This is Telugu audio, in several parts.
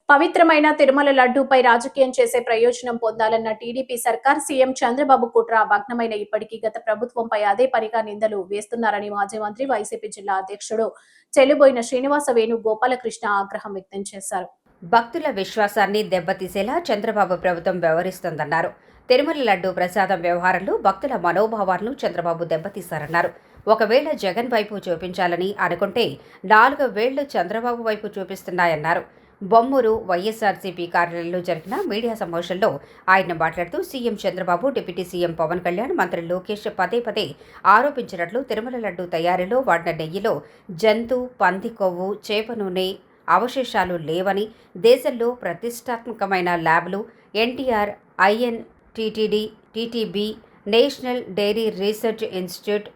పవిత్రమైన తిరుమల లడ్డూపై రాజకీయం చేసే ప్రయోజనం పొందాలన్న టీడీపీ సర్కార్ సీఎం చంద్రబాబు కుట్ర భగ్నమైన ఇప్పటికీ గత ప్రభుత్వంపై అదే పనిగా నిందలు వేస్తున్నారని మాజీ మంత్రి వైసీపీ జిల్లా అధ్యక్షుడు చెల్లుబోయిన శ్రీనివాస వేణు గోపాలకృష్ణ ఆగ్రహం వ్యక్తం చేశారు. భక్తుల విశ్వాసాన్ని దెబ్బతీసేలా చంద్రబాబు ప్రభుత్వం వ్యవహరిస్తోందన్నారు. తిరుమల లడ్డూ ప్రసాదం వ్యవహారంలో భక్తుల మనోభావాలను చంద్రబాబు దెబ్బతీశారన్నారు. ఒకవేళ జగన్ వైపు చూపించాలని అనుకుంటే 4 వేళ్లు చంద్రబాబు వైపు చూపిస్తున్నాయన్నారు. బొమ్మూరు వైఎస్ఆర్సీపీ కార్యాలయంలో జరిగిన మీడియా సమావేశంలో ఆయన మాట్లాడుతూ CM Chandrababu, deputy CM Pawan Kalyan, మంత్రి లోకేష్ పదే పదే ఆరోపించినట్లు తిరుమల లడ్డూ తయారీలో వాడిన నెయ్యిలో జంతు, పంది కొవ్వు, చేప నూనె అవశేషాలు లేవని, దేశంలో ప్రతిష్టాత్మకమైన ల్యాబ్లు NTR, INTTD, TTB, national dairy research institute,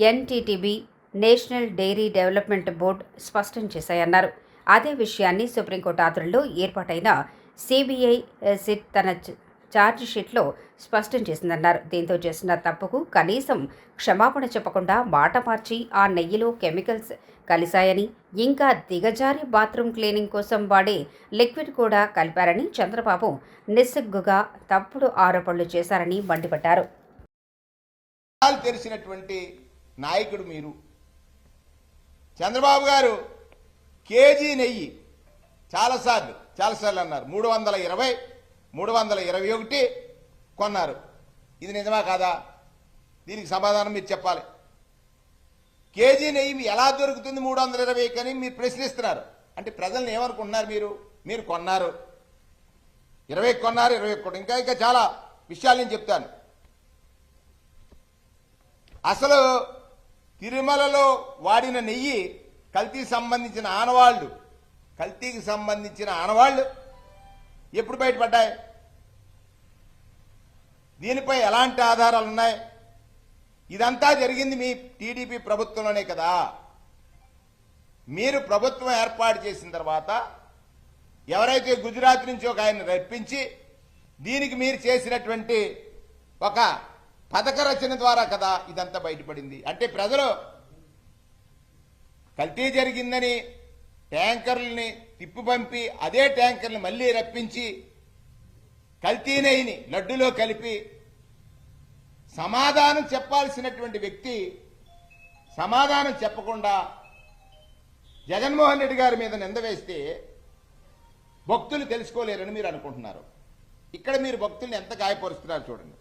NTTB, national dairy development board స్పష్టం చేశాయన్నారు. అదే విషయాన్ని సుప్రీంకోర్టు ఆధ్వర్యంలో ఏర్పాటైన సిబిఐ సిట్ తన ఛార్జిషీట్లో స్పష్టం చేసిందన్నారు. దీంతో చేసిన తప్పుకు కనీసం క్షమాపణ చెప్పకుండా మాట మార్చి ఆ నెయ్యిలో కెమికల్స్ కలిశాయని, ఇంకా దిగజారి బాత్రూమ్ క్లీనింగ్ కోసం వాడే లిక్విడ్ కూడా కలిపారని చంద్రబాబు నిస్సిగ్గుగా తప్పుడు ఆరోపణలు చేశారని మండిపడ్డారు. తెలిసినటువంటి నాయకుడు మీరు చంద్రబాబు గారు కేజీ నెయ్యి చాలాసార్లు అన్నారు 320, 321 కొన్నారు. ఇది నిజమా కాదా? దీనికి సమాధానం మీరు చెప్పాలి. కేజీ నెయ్యి ఎలా దొరుకుతుంది 320 అని మీరు ప్రశ్నిస్తున్నారు. అంటే ప్రజల్ని ఏమనుకుంటున్నారు మీరు కొన్నారు, 20 కొన్నారు, 21. ఇంకా చాలా విషయాలు నేను చెప్తాను. అసలు తిరుమలలో వాడిన నెయ్యి కల్తీకి సంబంధించిన ఆనవాళ్లు ఎప్పుడు బయటపడ్డాయి? దీనిపై ఎలాంటి ఆధారాలు ఉన్నాయి? ఇదంతా జరిగింది మీ టీడీపీ ప్రభుత్వంలోనే కదా. మీరు ప్రభుత్వం ఏర్పాటు చేసిన తర్వాత ఎవరైతే గుజరాత్ నుంచి ఒక ఆయన రప్పించి దీనికి మీరు చేసినటువంటి ఒక పథక రచన ద్వారా కదా ఇదంతా బయటపడింది. అంటే ప్రజలు కల్తీ జరిగిందని ట్యాంకర్లని తిప్పి పంపి అదే ట్యాంకర్ని మళ్లీ రప్పించి కల్తీ నెయ్యిని లడ్డులో కలిపి సమాధానం చెప్పాల్సినటువంటి వ్యక్తి సమాధానం చెప్పకుండా జగన్మోహన్ రెడ్డి గారి మీద నింద వేస్తే భక్తులు తెలుసుకోలేరని మీరు అనుకుంటున్నారు. ఇక్కడ మీరు భక్తుల్ని ఎంత గాయపరుస్తున్నారు చూడండి.